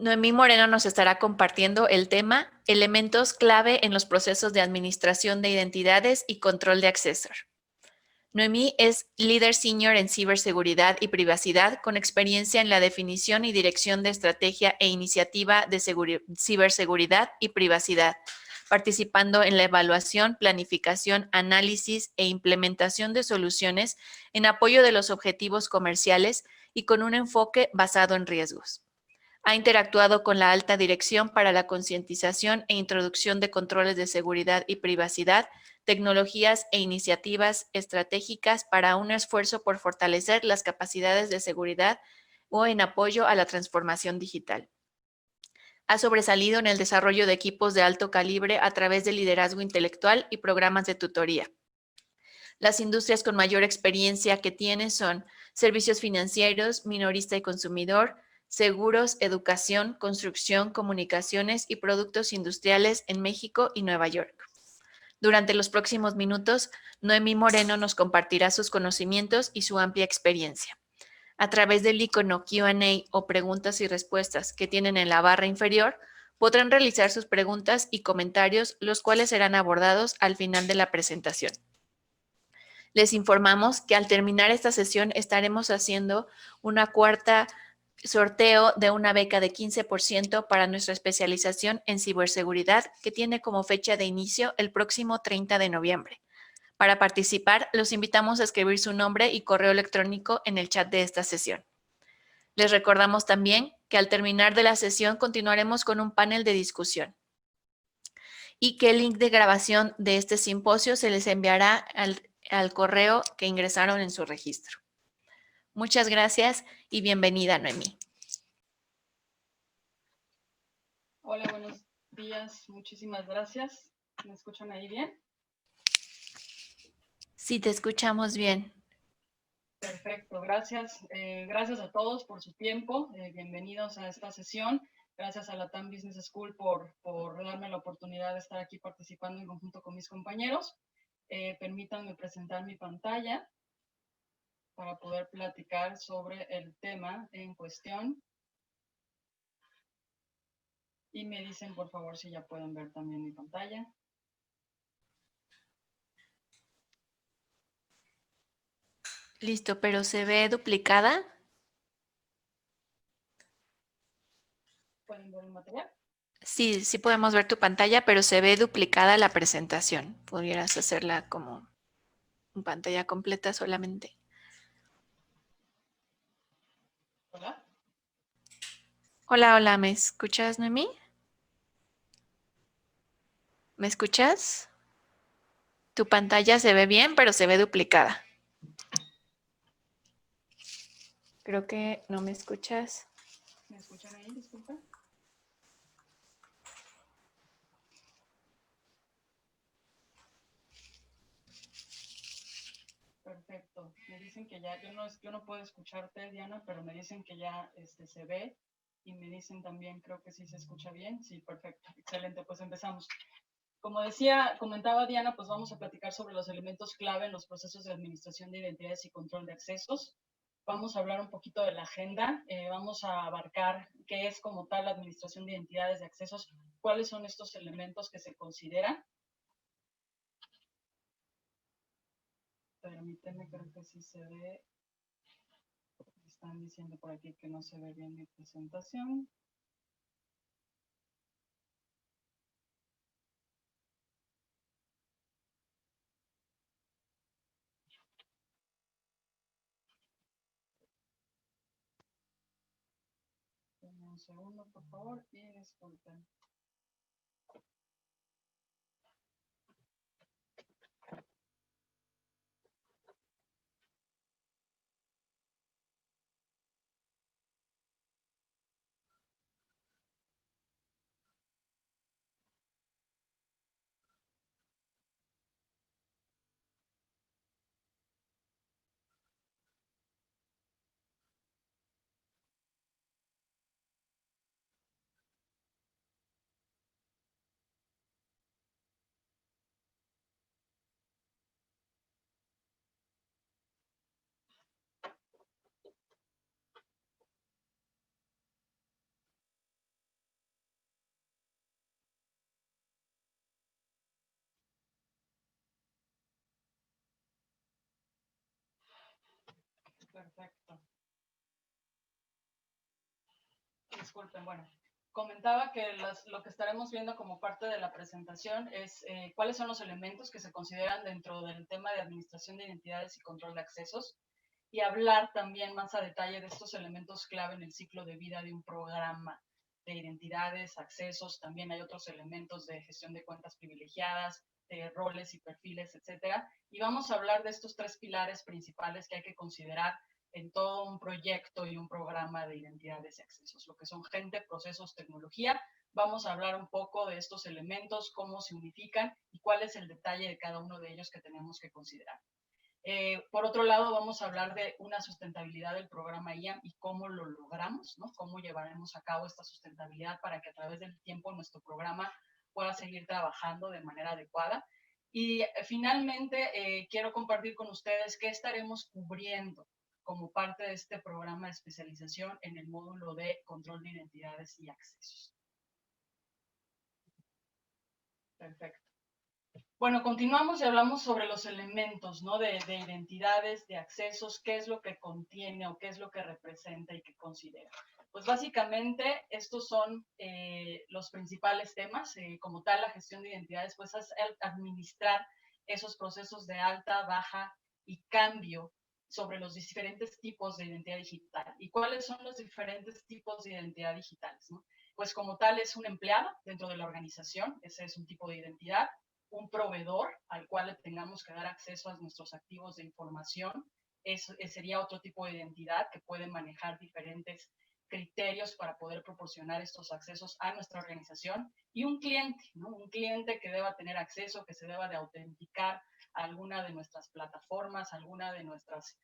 Noemí Moreno nos estará compartiendo el tema Elementos clave en los procesos de administración de identidades y control de acceso. Noemí es líder senior en ciberseguridad y privacidad con experiencia en la definición y dirección de estrategia e iniciativa de ciberseguridad y privacidad, participando en la evaluación, planificación, análisis e implementación de soluciones en apoyo de los objetivos comerciales y con un enfoque basado en riesgos. Ha interactuado con la alta dirección para la concientización e introducción de controles de seguridad y privacidad, tecnologías e iniciativas estratégicas para un esfuerzo por fortalecer las capacidades de seguridad o en apoyo a la transformación digital. Ha sobresalido en el desarrollo de equipos de alto calibre a través del liderazgo intelectual y programas de tutoría. Las industrias con mayor experiencia que tiene son servicios financieros, minorista y consumidor, seguros, educación, construcción, comunicaciones y productos industriales en México y Nueva York. Durante los próximos minutos, Noemí Moreno nos compartirá sus conocimientos y su amplia experiencia. A través del icono Q&A o preguntas y respuestas que tienen en la barra inferior, podrán realizar sus preguntas y comentarios, los cuales serán abordados al final de la presentación. Les informamos que al terminar esta sesión estaremos haciendo una cuarta sorteo de una beca de 15% para nuestra especialización en ciberseguridad que tiene como fecha de inicio el próximo 30 de noviembre. Para participar, los invitamos a escribir su nombre y correo electrónico en el chat de esta sesión. Les recordamos también que al terminar de la sesión continuaremos con un panel de discusión y que el link de grabación de este simposio se les enviará al correo que ingresaron en su registro. Muchas gracias y bienvenida, Noemí. Hola, buenos días. Muchísimas gracias. ¿Me escuchan ahí bien? Sí, te escuchamos bien. Perfecto, gracias. Gracias a todos por su tiempo. Bienvenidos a esta sesión. Gracias a la TAM Business School por darme la oportunidad de estar aquí participando en conjunto con mis compañeros. Permítanme presentar mi pantalla para poder platicar sobre el tema en cuestión. Y me dicen, por favor, si ya pueden ver también mi pantalla. Listo, pero ¿se ve duplicada? ¿Pueden ver el material? Sí, sí podemos ver tu pantalla, pero se ve duplicada la presentación. ¿Pudieras hacerla como en pantalla completa solamente? Hola. Hola, hola, ¿me escuchas, Noemí? ¿Me escuchas? Tu pantalla se ve bien, pero se ve duplicada. Creo que no me escuchas. ¿Me escuchan ahí? Disculpa. Perfecto. Me dicen que ya, yo no puedo escucharte, Diana, pero me dicen que ya se ve y me dicen también, creo que sí se escucha bien. Sí, perfecto. Excelente, pues empezamos. Como decía, comentaba Diana, pues vamos a platicar sobre los elementos clave en los procesos de administración de identidades y control de accesos. Vamos a hablar un poquito de la agenda, vamos a abarcar qué es como tal la administración de identidades de accesos, cuáles son estos elementos que se consideran. Permíteme, creo que sí se ve. Están diciendo por aquí que no se ve bien mi presentación. Un segundo, por favor, y disculpen. Disculpen, bueno, comentaba que lo que estaremos viendo como parte de la presentación es cuáles son los elementos que se consideran dentro del tema de administración de identidades y control de accesos, y hablar también más a detalle de estos elementos clave en el ciclo de vida de un programa de identidades, accesos. También hay otros elementos de gestión de cuentas privilegiadas, de roles y perfiles, etcétera. Y vamos a hablar de estos tres pilares principales que hay que considerar en todo un proyecto y un programa de identidades y accesos, lo que son gente, procesos, tecnología. Vamos a hablar un poco de estos elementos, cómo se unifican y cuál es el detalle de cada uno de ellos que tenemos que considerar. Por otro lado, vamos a hablar de una sustentabilidad del programa IAM y cómo lo logramos, ¿no? Cómo llevaremos a cabo esta sustentabilidad para que a través del tiempo nuestro programa pueda seguir trabajando de manera adecuada. Y finalmente, quiero compartir con ustedes qué estaremos cubriendo como parte de este programa de especialización en el módulo de control de identidades y accesos. Perfecto. Bueno, continuamos y hablamos sobre los elementos, ¿no? de identidades, de accesos, qué es lo que contiene o qué es lo que representa y qué considera. Pues básicamente estos son los principales temas. Como tal, la gestión de identidades, pues es administrar esos procesos de alta, baja y cambio sobre los diferentes tipos de identidad digital. ¿Y cuáles son los diferentes tipos de identidad digitales, ¿no? Pues como tal es un empleado dentro de la organización, ese es un tipo de identidad. Un proveedor al cual le tengamos que dar acceso a nuestros activos de información, eso sería otro tipo de identidad que puede manejar diferentes criterios para poder proporcionar estos accesos a nuestra organización. Y un cliente, ¿no? Un cliente que deba tener acceso, que se deba de autenticar a alguna de nuestras plataformas, alguna de nuestras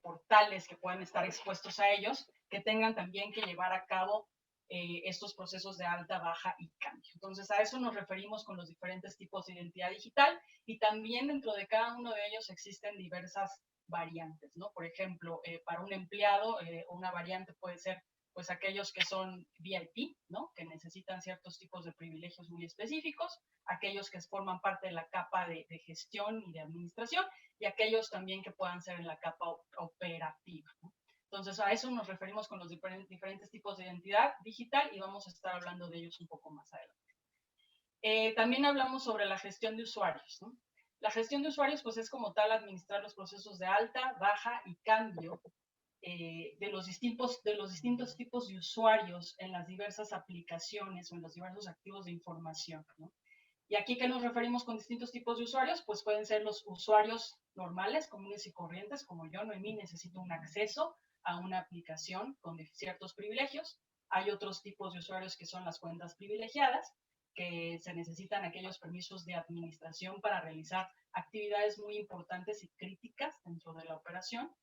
portales que puedan estar expuestos a ellos, que tengan también que llevar a cabo estos procesos de alta, baja y cambio. Entonces, a eso nos referimos con los diferentes tipos de identidad digital, y también dentro de cada uno de ellos existen diversas variantes, ¿no? Por ejemplo, para un empleado, una variante puede ser pues aquellos que son VIP, ¿no? Que necesitan ciertos tipos de privilegios muy específicos, aquellos que forman parte de la capa de gestión y de administración, y aquellos también que puedan ser en la capa operativa, ¿no? Entonces, a eso nos referimos con los diferentes tipos de identidad digital, y vamos a estar hablando de ellos un poco más adelante. También hablamos sobre la gestión de usuarios, ¿no? La gestión de usuarios, pues es como tal administrar los procesos de alta, baja y cambio de los distintos tipos de usuarios en las diversas aplicaciones o en los diversos activos de información, ¿no? Y aquí, ¿qué nos referimos con distintos tipos de usuarios? Pues pueden ser los usuarios normales, comunes y corrientes, como yo, Noemí, necesito un acceso a una aplicación con ciertos privilegios. Hay otros tipos de usuarios que son las cuentas privilegiadas, que se necesitan aquellos permisos de administración para realizar actividades muy importantes y críticas dentro de la operación.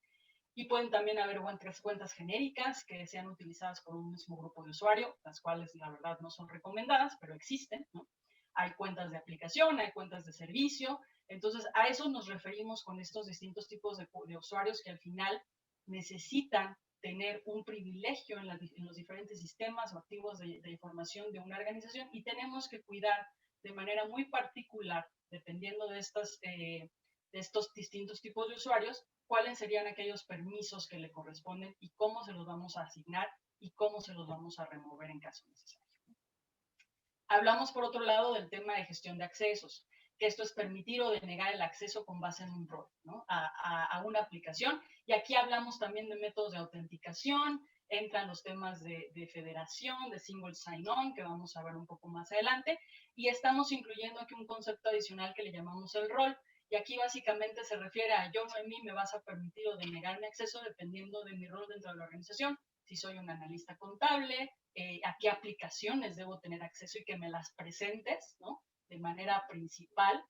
Y pueden también haber cuentas genéricas que sean utilizadas por un mismo grupo de usuario, las cuales la verdad no son recomendadas, pero existen, ¿no? Hay cuentas de aplicación, hay cuentas de servicio. Entonces, a eso nos referimos con estos distintos tipos de usuarios que al final necesitan tener un privilegio en los diferentes sistemas o activos de información de una organización, y tenemos que cuidar de manera muy particular, dependiendo de estos distintos tipos de usuarios, cuáles serían aquellos permisos que le corresponden y cómo se los vamos a asignar y cómo se los vamos a remover en caso necesario. Hablamos, por otro lado, del tema de gestión de accesos, que esto es permitir o denegar el acceso con base en un rol, ¿no? a una aplicación. Y aquí hablamos también de métodos de autenticación, entran los temas de federación, de single sign-on, que vamos a ver un poco más adelante, y estamos incluyendo aquí un concepto adicional que le llamamos el rol. Y aquí básicamente se refiere a yo, Noemí, me vas a permitir o denegar mi acceso dependiendo de mi rol dentro de la organización. Si soy un analista contable, a qué aplicaciones debo tener acceso y que me las presentes, ¿no? De manera principal,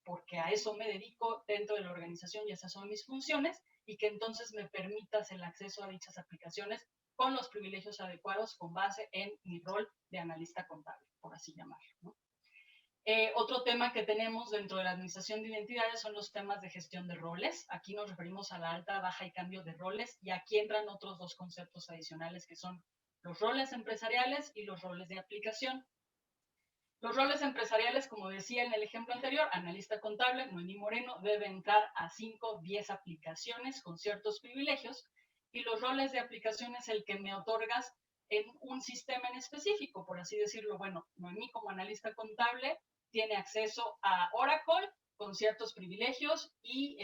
porque a eso me dedico dentro de la organización y esas son mis funciones, y que entonces me permitas el acceso a dichas aplicaciones con los privilegios adecuados con base en mi rol de analista contable, por así llamarlo, ¿no? Otro tema que tenemos dentro de la administración de identidades son los temas de gestión de roles. Aquí nos referimos a la alta, baja y cambio de roles, y aquí entran otros dos conceptos adicionales que son los roles empresariales y los roles de aplicación. Los roles empresariales, como decía en el ejemplo anterior, analista contable, Noemí Moreno, debe entrar a 5, 10 aplicaciones con ciertos privilegios, y los roles de aplicación es el que me otorgas en un sistema en específico, por así decirlo. Bueno, Noemí como analista contable tiene acceso a Oracle con ciertos privilegios y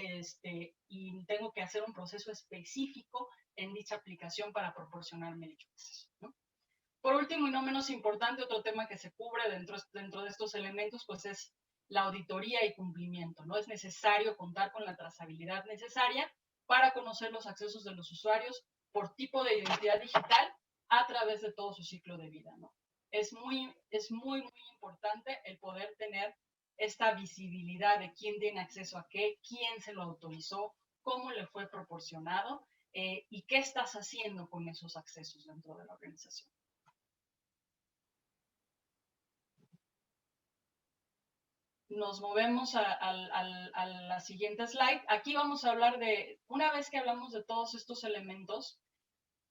tengo que hacer un proceso específico en dicha aplicación para proporcionarme dicho acceso, ¿no? Por último, y no menos importante, otro tema que se cubre dentro de estos elementos, pues es la auditoría y cumplimiento, ¿no? Es necesario contar con la trazabilidad necesaria para conocer los accesos de los usuarios por tipo de identidad digital a través de todo su ciclo de vida, ¿no? Es muy importante el poder tener esta visibilidad de quién tiene acceso a qué, quién se lo autorizó, cómo le fue proporcionado y qué estás haciendo con esos accesos dentro de la organización. Nos movemos a la siguiente slide. Aquí vamos a hablar de, una vez que hablamos de todos estos elementos,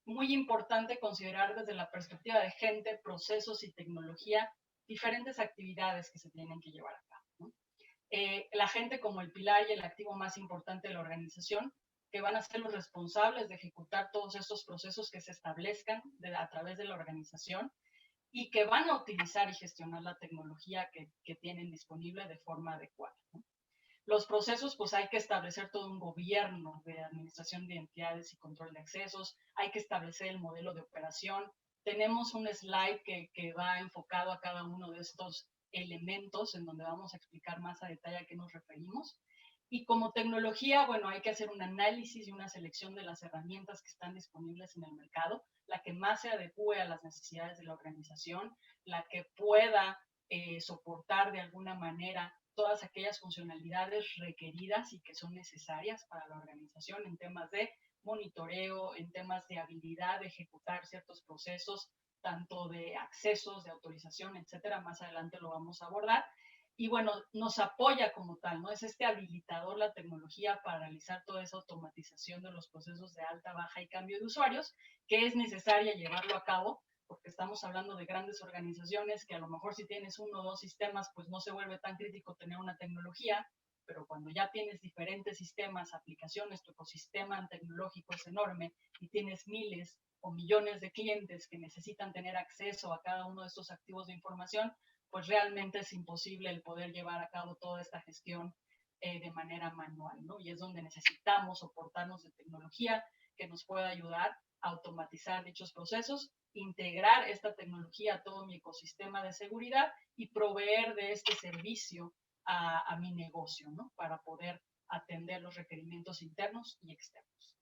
muy importante considerar desde la perspectiva de gente, procesos y tecnología, diferentes actividades que se tienen que llevar a cabo, ¿no? La gente como el pilar y el activo más importante de la organización, que van a ser los responsables de ejecutar todos estos procesos que se establezcan a través de la organización, y que van a utilizar y gestionar la tecnología que tienen disponible de forma adecuada, ¿no? Los procesos, pues hay que establecer todo un gobierno de administración de identidades y control de accesos, hay que establecer el modelo de operación. Tenemos un slide que va enfocado a cada uno de estos elementos en donde vamos a explicar más a detalle a qué nos referimos. Y como tecnología, bueno, hay que hacer un análisis y una selección de las herramientas que están disponibles en el mercado, la que más se adecue a las necesidades de la organización, la que pueda soportar de alguna manera todas aquellas funcionalidades requeridas y que son necesarias para la organización en temas de monitoreo, en temas de habilidad de ejecutar ciertos procesos, tanto de accesos, de autorización, etcétera. Más adelante lo vamos a abordar. Y bueno, nos apoya como tal, ¿no? Es este habilitador la tecnología para realizar toda esa automatización de los procesos de alta, baja y cambio de usuarios, que es necesaria llevarlo a cabo, porque estamos hablando de grandes organizaciones que a lo mejor si tienes uno o dos sistemas, pues no se vuelve tan crítico tener una tecnología, pero cuando ya tienes diferentes sistemas, aplicaciones, tu ecosistema tecnológico es enorme y tienes miles o millones de clientes que necesitan tener acceso a cada uno de estos activos de información, pues realmente es imposible el poder llevar a cabo toda esta gestión de manera manual, ¿no? Y es donde necesitamos soportarnos de tecnología que nos pueda ayudar a automatizar dichos procesos, integrar esta tecnología a todo mi ecosistema de seguridad y proveer de este servicio a mi negocio, ¿no? Para poder atender los requerimientos internos y externos.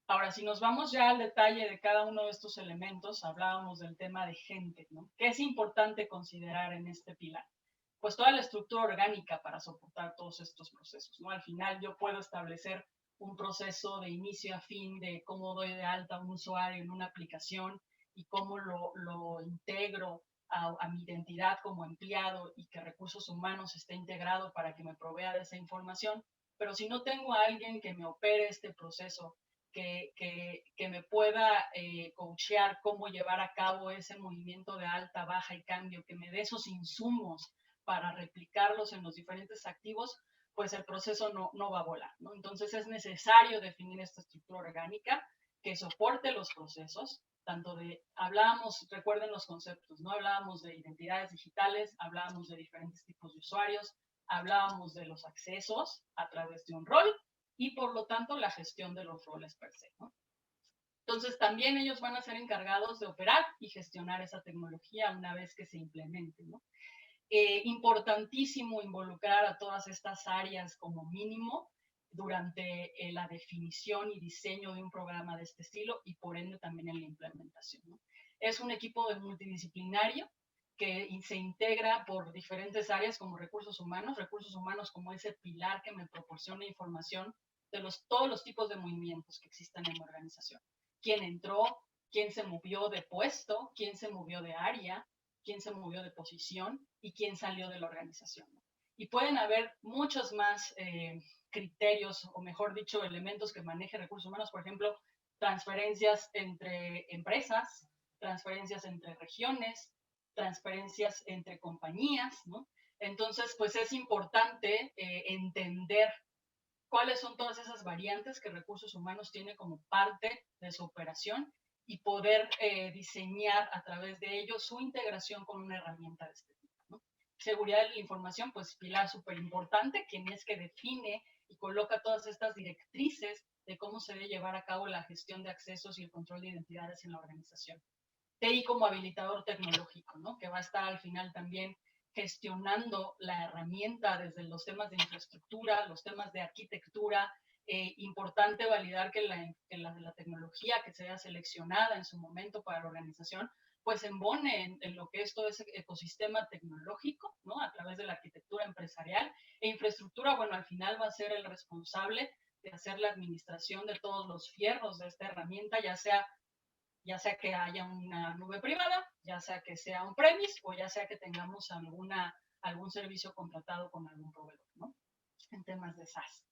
Ahora, si nos vamos ya al detalle de cada uno de estos elementos, hablábamos del tema de gente, ¿no? ¿Qué es importante considerar en este pilar? Pues toda la estructura orgánica para soportar todos estos procesos, ¿no? Al final yo puedo establecer un proceso de inicio a fin de cómo doy de alta a un usuario en una aplicación y cómo lo integro a mi identidad como empleado y que recursos humanos esté integrado para que me provea de esa información. Pero si no tengo a alguien que me opere este proceso, que me pueda coachear cómo llevar a cabo ese movimiento de alta, baja y cambio, que me dé esos insumos para replicarlos en los diferentes activos, pues el proceso no va a volar, ¿no? Entonces es necesario definir esta estructura orgánica que soporte los procesos, tanto de, hablábamos, recuerden los conceptos, ¿no? Hablábamos de identidades digitales, hablábamos de diferentes tipos de usuarios, hablábamos de los accesos a través de un rol y por lo tanto la gestión de los roles per se, ¿no? Entonces también ellos van a ser encargados de operar y gestionar esa tecnología una vez que se implemente, ¿no? Importantísimo involucrar a todas estas áreas como mínimo durante la definición y diseño de un programa de este estilo y por ende también en la implementación, ¿no? Es un equipo multidisciplinario que se integra por diferentes áreas como recursos humanos como ese pilar que me proporciona información de todos los tipos de movimientos que existan en la organización. ¿Quién entró? ¿Quién se movió de puesto? ¿Quién se movió de área? ¿Quién se movió de posición? ¿Y quién salió de la organización? Y pueden haber muchos más criterios, o mejor dicho, elementos que maneje recursos humanos, por ejemplo, transferencias entre empresas, transferencias entre regiones, transferencias entre compañías, ¿no? Entonces, pues es importante entender cuáles son todas esas variantes que recursos humanos tiene como parte de su operación y poder diseñar a través de ello su integración con una herramienta de este tipo, ¿no? Seguridad de la información, pues pilar súper importante, quien es que define y coloca todas estas directrices de cómo se debe llevar a cabo la gestión de accesos y el control de identidades en la organización. TI como habilitador tecnológico, ¿no? Que va a estar al final también gestionando la herramienta desde los temas de infraestructura, los temas de arquitectura. Importante validar que la tecnología que sea seleccionada en su momento para la organización, pues embone en lo que es todo ese ecosistema tecnológico, ¿no? A través de la arquitectura empresarial e infraestructura, bueno, al final va a ser el responsable de hacer la administración de todos los fierros de esta herramienta, ya sea que haya una nube privada, ya sea que sea un premise o ya sea que tengamos algún servicio contratado con algún proveedor, ¿no? En temas de SaaS.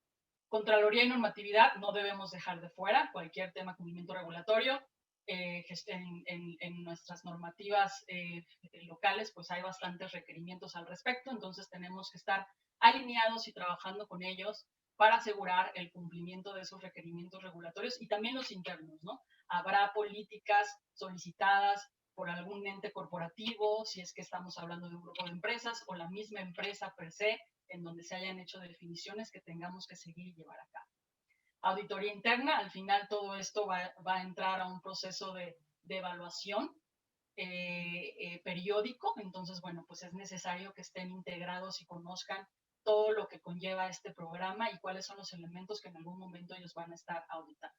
Contraloría y normatividad no debemos dejar de fuera cualquier tema de cumplimiento regulatorio. En nuestras normativas locales, pues hay bastantes requerimientos al respecto, entonces tenemos que estar alineados y trabajando con ellos para asegurar el cumplimiento de esos requerimientos regulatorios y también los internos, ¿no? Habrá políticas solicitadas por algún ente corporativo, si es que estamos hablando de un grupo de empresas o la misma empresa per se, en donde se hayan hecho definiciones que tengamos que seguir y llevar a cabo. Auditoría interna, al final todo esto va a entrar a un proceso de evaluación periódico, entonces, bueno, pues es necesario que estén integrados y conozcan todo lo que conlleva este programa y cuáles son los elementos que en algún momento ellos van a estar auditando.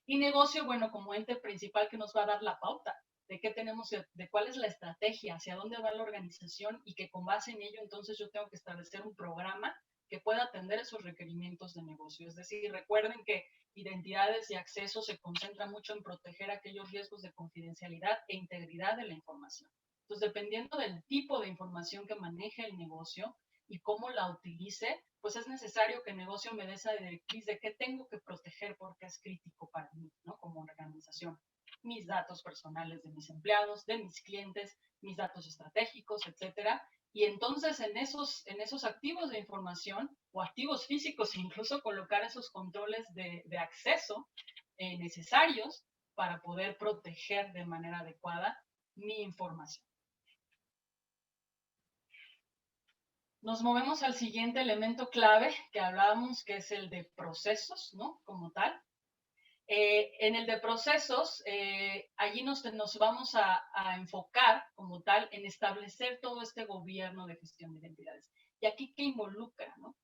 Y negocio, bueno, como ente principal que nos va a dar la pauta de qué tenemos, de cuál es la estrategia, hacia dónde va la organización y que con base en ello, entonces yo tengo que establecer un programa que pueda atender esos requerimientos de negocio. Es decir, recuerden que identidades y acceso se concentra mucho en proteger aquellos riesgos de confidencialidad e integridad de la información. Entonces, dependiendo del tipo de información que maneje el negocio y cómo la utilice, pues es necesario que el negocio me dé esa directriz de qué tengo que proteger porque es crítico para mí, ¿no? Como organización. Mis datos personales de mis empleados, de mis clientes, mis datos estratégicos, etcétera. Y entonces en esos activos de información o activos físicos, incluso colocar esos controles de acceso necesarios para poder proteger de manera adecuada mi información. Nos movemos al siguiente elemento clave que hablábamos, que es el de procesos, ¿no? Como tal. En el de procesos, allí nos vamos a enfocar como tal en establecer todo este gobierno de gestión de identidades. ¿Y aquí qué involucra, no?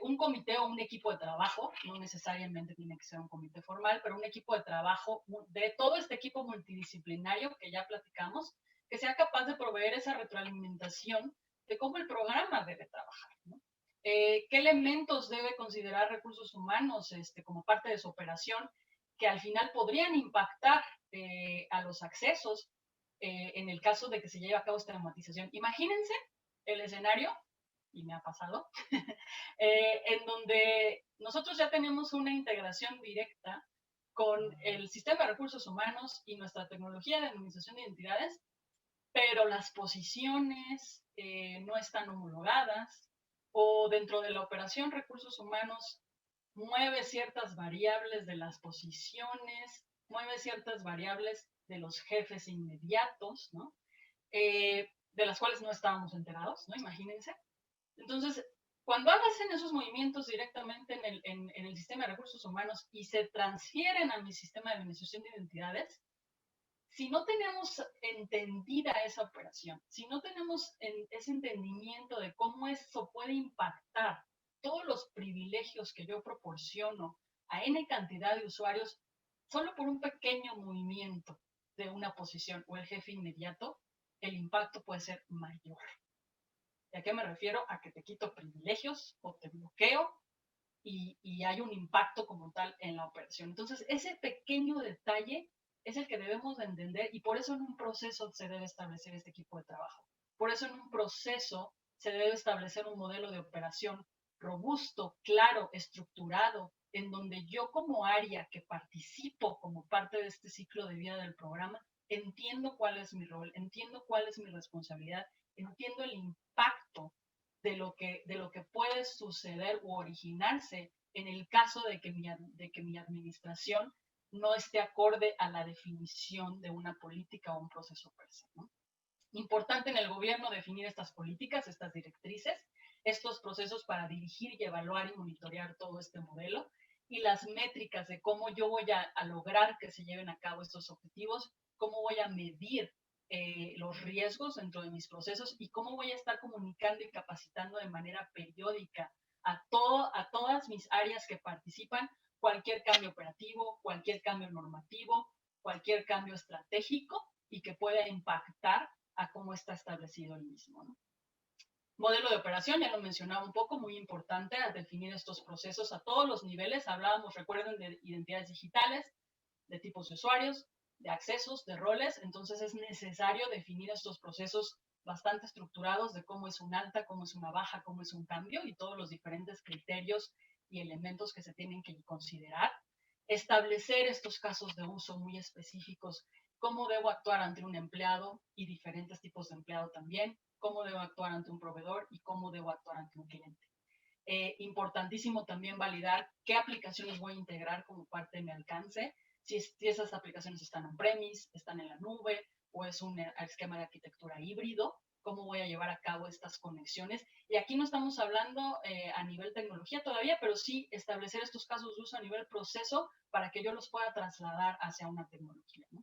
Un comité o un equipo de trabajo, no necesariamente tiene que ser un comité formal, pero un equipo de trabajo de todo este equipo multidisciplinario que ya platicamos, que sea capaz de proveer esa retroalimentación de cómo el programa debe trabajar, ¿no? ¿Qué elementos debe considerar recursos humanos como parte de su operación que al final podrían impactar a los accesos en el caso de que se lleve a cabo esta automatización? Imagínense el escenario, y me ha pasado, en donde nosotros ya tenemos una integración directa con el sistema de recursos humanos y nuestra tecnología de administración de identidades, pero las posiciones no están homologadas o dentro de la operación recursos humanos mueve ciertas variables de las posiciones, mueve ciertas variables de los jefes inmediatos, ¿no? De las cuales no estábamos enterados, ¿no? Imagínense. Entonces, cuando hacen esos movimientos directamente en el sistema de recursos humanos y se transfieren a mi sistema de administración de identidades, si no tenemos entendida esa operación, si no tenemos ese entendimiento de cómo eso puede impactar todos los privilegios que yo proporciono a N cantidad de usuarios, solo por un pequeño movimiento de una posición o el jefe inmediato, el impacto puede ser mayor. ¿Y a qué me refiero? A que te quito privilegios o te bloqueo y hay un impacto como tal en la operación. Entonces, ese pequeño detalle es el que debemos de entender y por eso en un proceso se debe establecer este equipo de trabajo. Por eso en un proceso se debe establecer un modelo de operación robusto, claro, estructurado, en donde yo como área que participo como parte de este ciclo de vida del programa, entiendo cuál es mi rol, entiendo cuál es mi responsabilidad, entiendo el impacto de lo que puede suceder u originarse en el caso de que mi administración no esté acorde a la definición de una política o un proceso per se, ¿no? Importante en el gobierno definir estas políticas, estas directrices, estos procesos para dirigir y evaluar y monitorear todo este modelo y las métricas de cómo yo voy a lograr que se lleven a cabo estos objetivos, cómo voy a medir los riesgos dentro de mis procesos y cómo voy a estar comunicando y capacitando de manera periódica a todas mis áreas que participan cualquier cambio operativo, cualquier cambio normativo, cualquier cambio estratégico y que pueda impactar a cómo está establecido el mismo, ¿no? Modelo de operación, ya lo mencionaba un poco, muy importante a definir estos procesos a todos los niveles. Hablábamos, recuerden, de identidades digitales, de tipos de usuarios, de accesos, de roles. Entonces es necesario definir estos procesos bastante estructurados de cómo es un alta, cómo es una baja, cómo es un cambio y todos los diferentes criterios y elementos que se tienen que considerar. Establecer estos casos de uso muy específicos, cómo debo actuar ante un empleado y diferentes tipos de empleado también, cómo debo actuar ante un proveedor y cómo debo actuar ante un cliente. Importantísimo también validar qué aplicaciones voy a integrar como parte de mi alcance, si esas aplicaciones están on-premise, están en la nube o es un esquema de arquitectura híbrido, cómo voy a llevar a cabo estas conexiones. Y aquí no estamos hablando a nivel tecnología todavía, pero sí establecer estos casos de uso a nivel proceso para que yo los pueda trasladar hacia una tecnología, ¿no?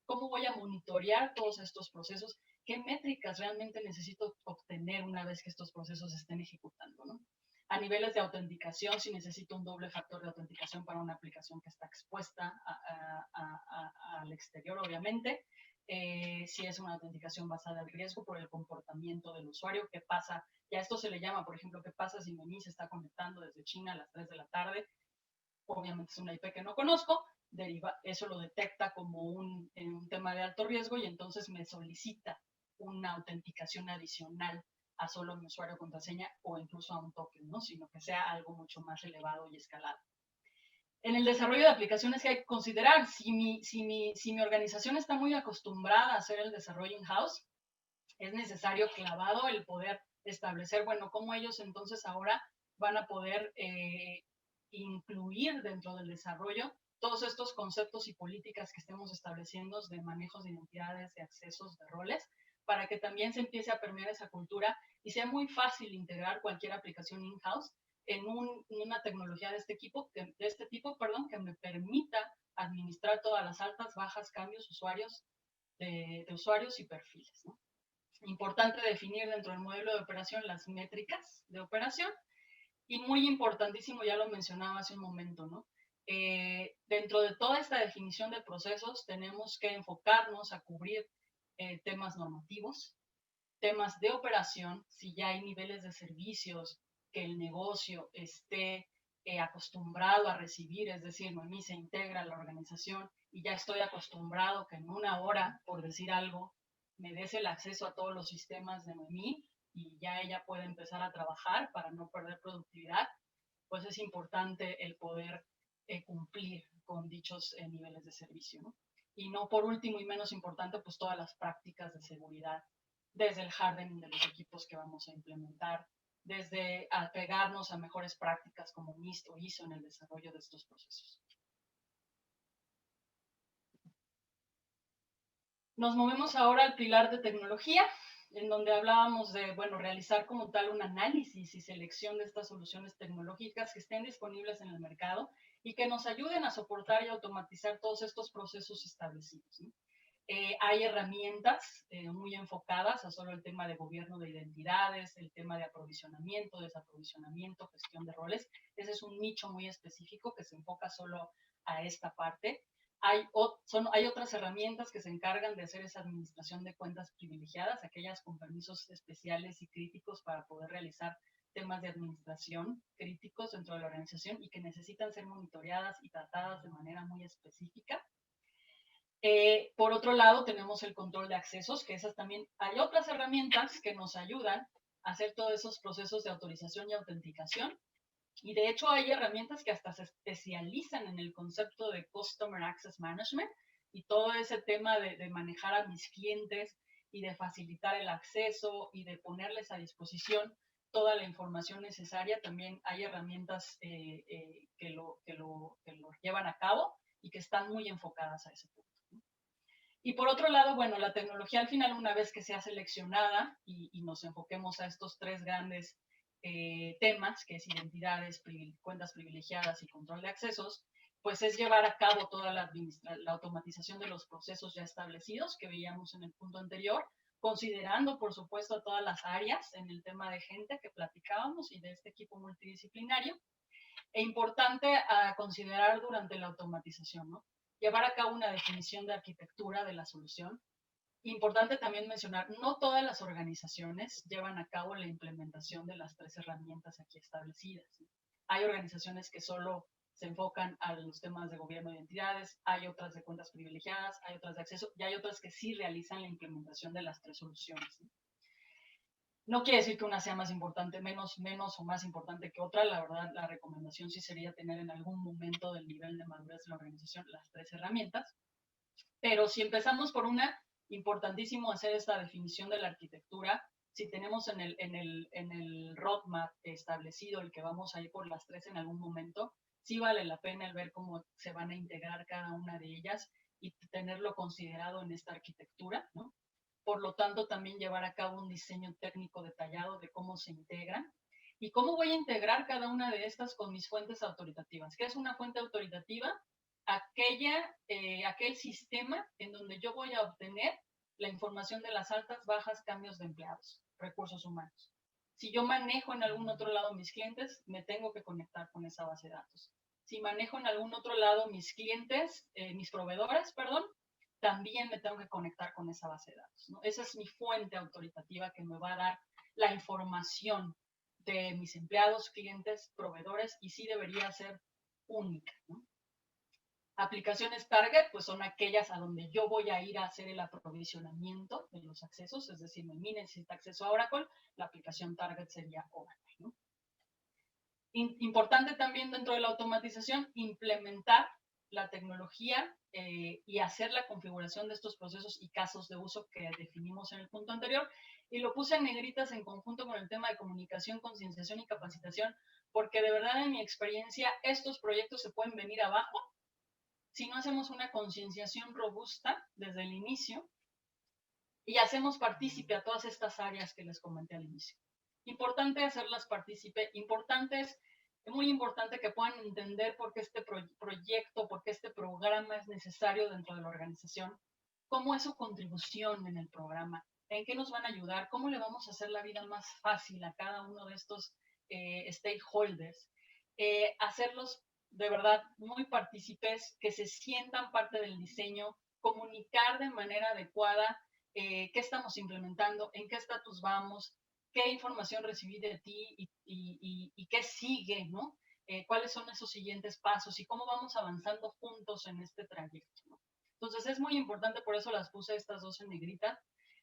¿Cómo voy a monitorear todos estos procesos? ¿Qué métricas realmente necesito obtener una vez que estos procesos se estén ejecutando, ¿no? A niveles de autenticación, si necesito un doble factor de autenticación para una aplicación que está expuesta al exterior, obviamente. Si es una autenticación basada en riesgo por el comportamiento del usuario, ¿qué pasa? Ya esto se le llama, por ejemplo, ¿qué pasa si Noemí se está conectando desde China a las 3 de la tarde? Obviamente es una IP que no conozco, eso lo detecta como un tema de alto riesgo y entonces me solicita una autenticación adicional a solo mi usuario contraseña o incluso a un token, ¿no? Sino que sea algo mucho más elevado y escalado. En el desarrollo de aplicaciones que hay que considerar, si mi organización está muy acostumbrada a hacer el desarrollo in-house, es necesario clavado el poder establecer, bueno, cómo ellos entonces ahora van a poder incluir dentro del desarrollo todos estos conceptos y políticas que estemos estableciendo de manejos de identidades, de accesos, de roles, para que también se empiece a permear esa cultura y sea muy fácil integrar cualquier aplicación in-house en una tecnología de este tipo, que me permita administrar todas las altas, bajas, cambios, usuarios, de usuarios y perfiles, ¿no? Importante definir dentro del modelo de operación las métricas de operación y muy importantísimo, ya lo mencionaba hace un momento, ¿no? Dentro de toda esta definición de procesos tenemos que enfocarnos a cubrir temas normativos, temas de operación, si ya hay niveles de servicios que el negocio esté acostumbrado a recibir, es decir, Noemí se integra a la organización y ya estoy acostumbrado que en una hora, por decir algo, me des el acceso a todos los sistemas de Noemí y ya ella puede empezar a trabajar para no perder productividad, pues es importante el poder cumplir con dichos niveles de servicio, ¿no? Y no por último y menos importante, pues todas las prácticas de seguridad, desde el hardening de los equipos que vamos a implementar, desde apegarnos a mejores prácticas como NIST o ISO en el desarrollo de estos procesos. Nos movemos ahora al pilar de tecnología, en donde hablábamos de, bueno, realizar como tal un análisis y selección de estas soluciones tecnológicas que estén disponibles en el mercado y que nos ayuden a soportar y automatizar todos estos procesos establecidos, ¿no? Hay herramientas muy enfocadas a solo el tema de gobierno de identidades, el tema de aprovisionamiento, desaprovisionamiento, gestión de roles. Ese es un nicho muy específico que se enfoca solo a esta parte. Hay otras herramientas que se encargan de hacer esa administración de cuentas privilegiadas, aquellas con permisos especiales y críticos para poder realizar temas de administración críticos dentro de la organización y que necesitan ser monitoreadas y tratadas de manera muy específica. Por otro lado, tenemos el control de accesos, que esas también hay otras herramientas que nos ayudan a hacer todos esos procesos de autorización y autenticación. Y de hecho hay herramientas que hasta se especializan en el concepto de Customer Access Management y todo ese tema de manejar a mis clientes y de facilitar el acceso y de ponerles a disposición toda la información necesaria, también hay herramientas que lo llevan a cabo y que están muy enfocadas a ese punto, ¿no? Y por otro lado, bueno, la tecnología al final, una vez que sea seleccionada y nos enfoquemos a estos tres grandes temas, que es identidades, cuentas privilegiadas y control de accesos, pues es llevar a cabo toda la automatización de los procesos ya establecidos que veíamos en el punto anterior, considerando, por supuesto, todas las áreas en el tema de gente que platicábamos y de este equipo multidisciplinario. E importante a considerar durante la automatización, ¿no? Llevar a cabo una definición de arquitectura de la solución. Importante también mencionar, no todas las organizaciones llevan a cabo la implementación de las tres herramientas aquí establecidas, ¿no? Hay organizaciones que solo se enfocan a los temas de gobierno de identidades, hay otras de cuentas privilegiadas, hay otras de acceso y hay otras que sí realizan la implementación de las tres soluciones, ¿no? No quiere decir que una sea más importante, menos o más importante que otra. La verdad, la recomendación sí sería tener en algún momento del nivel de madurez de la organización las tres herramientas. Pero si empezamos por una, importantísimo hacer esta definición de la arquitectura. Si tenemos en el roadmap establecido el que vamos a ir por las tres en algún momento, sí vale la pena el ver cómo se van a integrar cada una de ellas y tenerlo considerado en esta arquitectura, ¿no? Por lo tanto, también llevar a cabo un diseño técnico detallado de cómo se integran y cómo voy a integrar cada una de estas con mis fuentes autoritativas. ¿Qué es una fuente autoritativa? Aquel sistema en donde yo voy a obtener la información de las altas, bajas, cambios de empleados, recursos humanos. Si yo manejo en algún otro lado mis clientes, me tengo que conectar con esa base de datos. Si manejo en algún otro lado mis clientes, mis proveedores, perdón, también me tengo que conectar con esa base de datos, ¿no? Esa es mi fuente autoritativa que me va a dar la información de mis empleados, clientes, proveedores, y sí debería ser única, ¿no? Aplicaciones target, pues son aquellas a donde yo voy a ir a hacer el aprovisionamiento de los accesos, es decir, mi necesita acceso a Oracle, la aplicación target sería Oracle, ¿no? Importante también dentro de la automatización, implementar la tecnología y hacer la configuración de estos procesos y casos de uso que definimos en el punto anterior. Y lo puse en negritas en conjunto con el tema de comunicación, concienciación y capacitación, porque de verdad en mi experiencia estos proyectos se pueden venir abajo si no hacemos una concienciación robusta desde el inicio y hacemos partícipe a todas estas áreas que les comenté al inicio. Importante hacerlas partícipe, muy importante que puedan entender por qué este proyecto, por qué este programa es necesario dentro de la organización, cómo es su contribución en el programa, en qué nos van a ayudar, cómo le vamos a hacer la vida más fácil a cada uno de estos stakeholders, hacerlos de verdad muy partícipes, que se sientan parte del diseño, comunicar de manera adecuada qué estamos implementando, en qué estatus vamos, qué información recibí de ti y qué sigue, ¿no? Cuáles son esos siguientes pasos y cómo vamos avanzando juntos en este trayecto, ¿no? Entonces es muy importante, por eso las puse estas dos en negrita.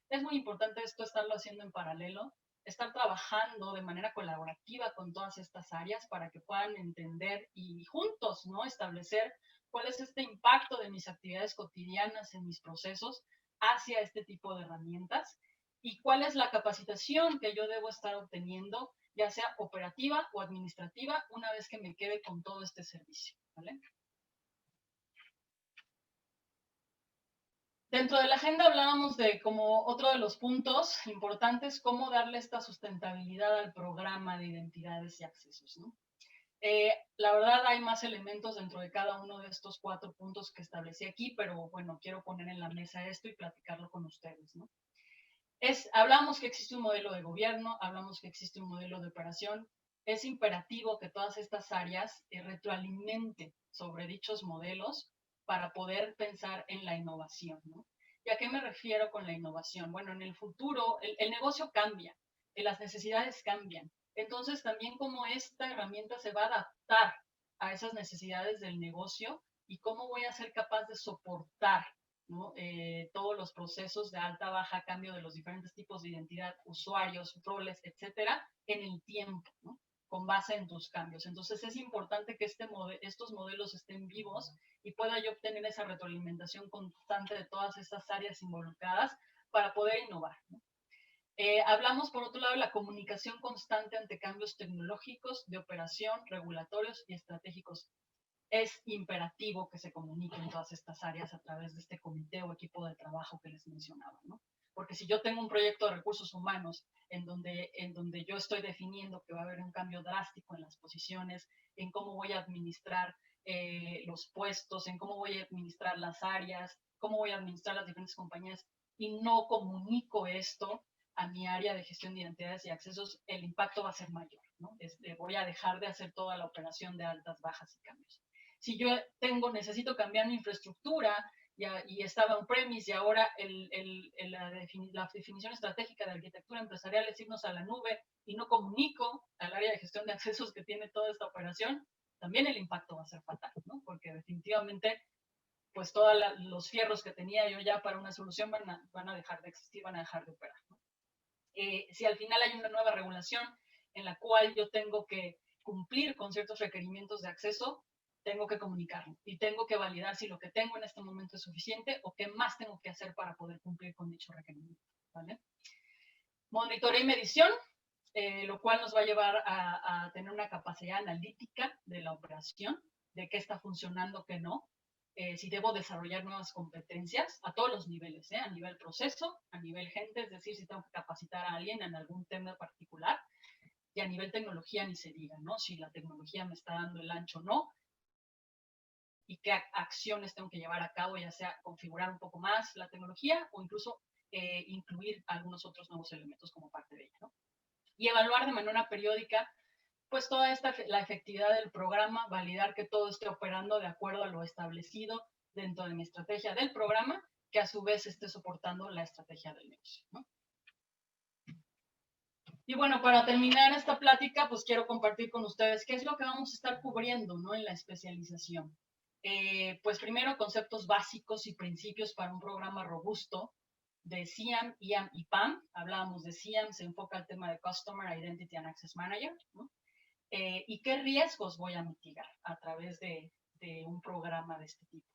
Es muy importante esto estarlo haciendo en paralelo, estar trabajando de manera colaborativa con todas estas áreas para que puedan entender y juntos, ¿no? Establecer cuál es este impacto de mis actividades cotidianas en mis procesos hacia este tipo de herramientas y cuál es la capacitación que yo debo estar obteniendo, ya sea operativa o administrativa, una vez que me quede con todo este servicio, ¿vale? Dentro de la agenda hablábamos de, como otro de los puntos importantes, cómo darle esta sustentabilidad al programa de identidades y accesos, ¿no? La verdad hay más elementos dentro de cada uno de estos 4 puntos que establecí aquí, pero bueno, quiero poner en la mesa esto y platicarlo con ustedes, ¿no? Hablamos que existe un modelo de gobierno, hablamos que existe un modelo de operación. Es imperativo que todas estas áreas retroalimenten sobre dichos modelos para poder pensar en la innovación, ¿no? ¿Y a qué me refiero con la innovación? Bueno, en el futuro el negocio cambia, las necesidades cambian. Entonces, también cómo esta herramienta se va a adaptar a esas necesidades del negocio y cómo voy a ser capaz de soportar, ¿no? Todos los procesos de alta, baja, cambio de los diferentes tipos de identidad, usuarios, roles, etcétera, en el tiempo, ¿no? Con base en tus cambios. Entonces es importante que estos modelos estén vivos y pueda yo obtener esa retroalimentación constante de todas estas áreas involucradas para poder innovar, ¿no? Hablamos, por otro lado, de la comunicación constante ante cambios tecnológicos, de operación, regulatorios y estratégicos. Es imperativo que se comuniquen todas estas áreas a través de este comité o equipo de trabajo que les mencionaba, ¿no? Porque si yo tengo un proyecto de recursos humanos en donde yo estoy definiendo que va a haber un cambio drástico en las posiciones, en cómo voy a administrar los puestos, en cómo voy a administrar las áreas, cómo voy a administrar las diferentes compañías, y no comunico esto a mi área de gestión de identidades y accesos, el impacto va a ser mayor, ¿no? Voy a dejar de hacer toda la operación de altas, bajas y cambios. Si yo necesito cambiar mi infraestructura y estaba on-premise y ahora la definición estratégica de arquitectura empresarial es irnos a la nube y no comunico al área de gestión de accesos que tiene toda esta operación, también el impacto va a ser fatal, ¿no? Porque definitivamente pues todos los fierros que tenía yo ya para una solución van a dejar de existir, van a dejar de operar, ¿no? Si al final hay una nueva regulación en la cual yo tengo que cumplir con ciertos requerimientos de acceso, tengo que comunicarlo y tengo que validar si lo que tengo en este momento es suficiente o qué más tengo que hacer para poder cumplir con dicho requerimiento, ¿vale? Monitoreo y medición, lo cual nos va a llevar a tener una capacidad analítica de la operación, de qué está funcionando, qué no, si debo desarrollar nuevas competencias a todos los niveles, a nivel proceso, a nivel gente, es decir, si tengo que capacitar a alguien en algún tema particular, y a nivel tecnología ni se diga, ¿no? Si la tecnología me está dando el ancho o no, y qué acciones tengo que llevar a cabo, ya sea configurar un poco más la tecnología o incluso incluir algunos otros nuevos elementos como parte de ella, ¿no? Y evaluar de manera periódica pues toda la efectividad del programa, validar que todo esté operando de acuerdo a lo establecido dentro de mi estrategia del programa, que a su vez esté soportando la estrategia del negocio, ¿no? Y bueno, para terminar esta plática, pues quiero compartir con ustedes qué es lo que vamos a estar cubriendo, ¿no? En la especialización. Pues primero, conceptos básicos y principios para un programa robusto de CIAM, IAM y PAM. Hablábamos de CIAM, se enfoca al tema de Customer Identity and Access Manager, ¿no? Y qué riesgos voy a mitigar a través de un programa de este tipo.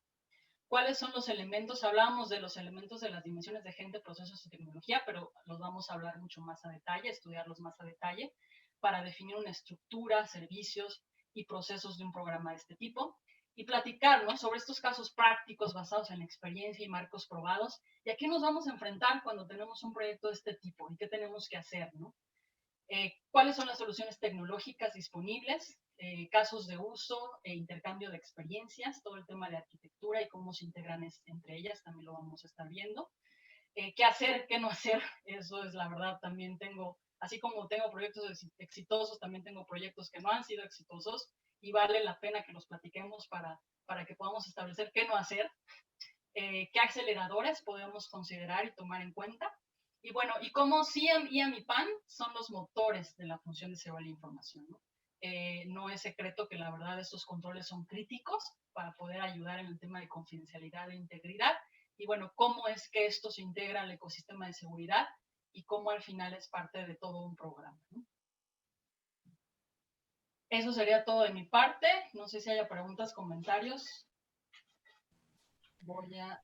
¿Cuáles son los elementos? Hablábamos de los elementos de las dimensiones de gente, procesos y tecnología, pero los vamos a hablar mucho más a detalle, estudiarlos más a detalle, para definir una estructura, servicios y procesos de un programa de este tipo. Y platicar, ¿no?, sobre estos casos prácticos basados en experiencia y marcos probados, y a qué nos vamos a enfrentar cuando tenemos un proyecto de este tipo y qué tenemos que hacer, ¿no? ¿Cuáles son las soluciones tecnológicas disponibles? Casos de uso e intercambio de experiencias, todo el tema de arquitectura y cómo se integran entre ellas, también lo vamos a estar viendo. ¿Qué hacer, qué no hacer? Eso es la verdad, también tengo, así como tengo proyectos exitosos, también tengo proyectos que no han sido exitosos y vale la pena que los platiquemos para que podamos establecer qué no hacer, qué aceleradores podemos considerar y tomar en cuenta. Y bueno, y cómo CIAM, IAM y PAM son los motores de la función de seguridad de la información, ¿no? No es secreto que la verdad estos controles son críticos para poder ayudar en el tema de confidencialidad e integridad. Y bueno, cómo es que esto se integra al ecosistema de seguridad y cómo al final es parte de todo un programa, ¿no? Eso sería todo de mi parte. No sé si haya preguntas, comentarios. Voy a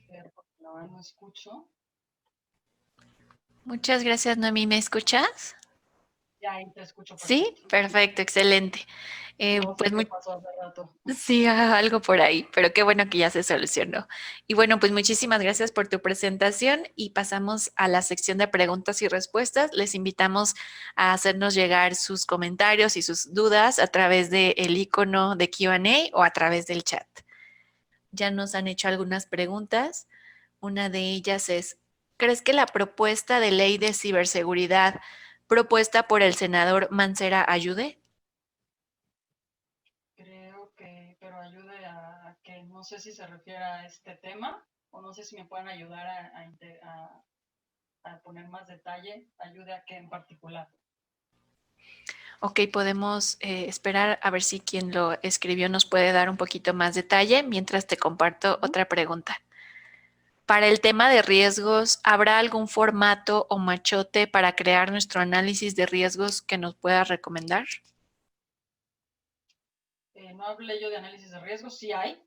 ver porque la verdad no escucho. Muchas gracias, Noemí. ¿Me escuchas? Ya ahí te escucho Sí, perfecto. perfecto, excelente. No sé Pues qué pasó hace rato. sí, algo por ahí, pero qué bueno que ya se solucionó. Y bueno, pues muchísimas gracias por tu presentación y pasamos a la sección de preguntas y respuestas. Les invitamos a hacernos llegar sus comentarios y sus dudas a través del icono de Q&A o a través del chat. Ya nos han hecho algunas preguntas. Una de ellas es, ¿crees que la propuesta de ley de ciberseguridad propuesta por el senador Mancera ayude? Creo que, pero ayude a que no sé si se refiere a este tema o no sé si me pueden ayudar a poner más detalle. Ayude a qué en particular. Ok, podemos esperar a ver si quien lo escribió nos puede dar un poquito más detalle mientras te comparto otra pregunta. Para el tema de riesgos, ¿habrá algún formato o machote para crear nuestro análisis de riesgos que nos pueda recomendar? No hablé yo de análisis de riesgos, sí hay.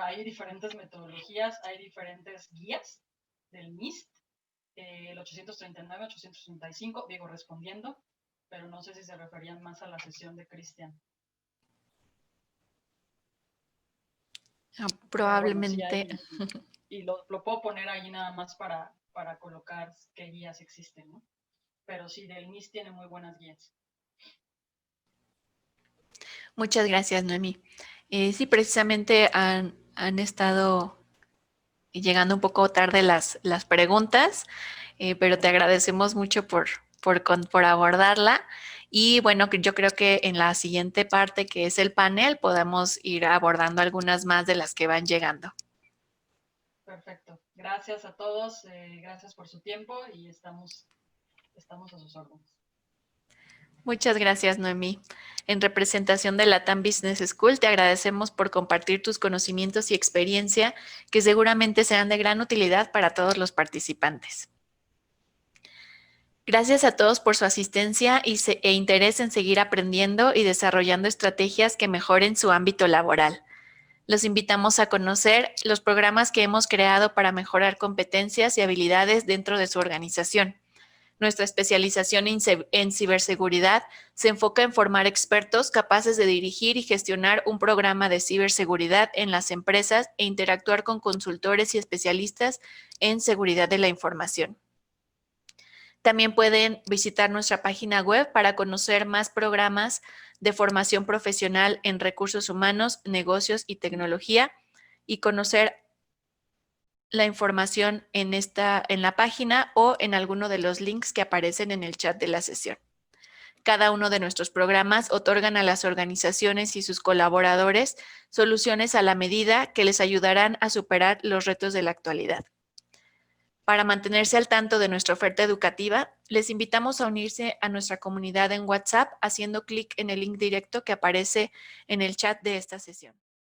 Hay diferentes metodologías, hay diferentes guías del NIST. el 839, 835, digo, respondiendo, pero no sé si se referían más a la sesión de Cristian. Probablemente. Bueno, sí, y lo puedo poner ahí nada más para colocar qué guías existen, ¿no? Pero sí, del MIS tiene muy buenas guías. Muchas gracias, Noemí. Sí, precisamente han estado llegando un poco tarde las preguntas, pero te agradecemos mucho por abordarla. Y bueno, yo creo que en la siguiente parte, que es el panel, podemos ir abordando algunas más de las que van llegando. Perfecto. Gracias a todos, gracias por su tiempo y estamos a sus órdenes. Muchas gracias, Noemí. En representación de la TAM Business School, te agradecemos por compartir tus conocimientos y experiencia, que seguramente serán de gran utilidad para todos los participantes. Gracias a todos por su asistencia e interés en seguir aprendiendo y desarrollando estrategias que mejoren su ámbito laboral. Los invitamos a conocer los programas que hemos creado para mejorar competencias y habilidades dentro de su organización. Nuestra especialización en ciberseguridad se enfoca en formar expertos capaces de dirigir y gestionar un programa de ciberseguridad en las empresas e interactuar con consultores y especialistas en seguridad de la información. También pueden visitar nuestra página web para conocer más programas de formación profesional en recursos humanos, negocios y tecnología, y conocer la información en la página o en alguno de los links que aparecen en el chat de la sesión. Cada uno de nuestros programas otorgan a las organizaciones y sus colaboradores soluciones a la medida que les ayudarán a superar los retos de la actualidad. Para mantenerse al tanto de nuestra oferta educativa, les invitamos a unirse a nuestra comunidad en WhatsApp haciendo clic en el link directo que aparece en el chat de esta sesión.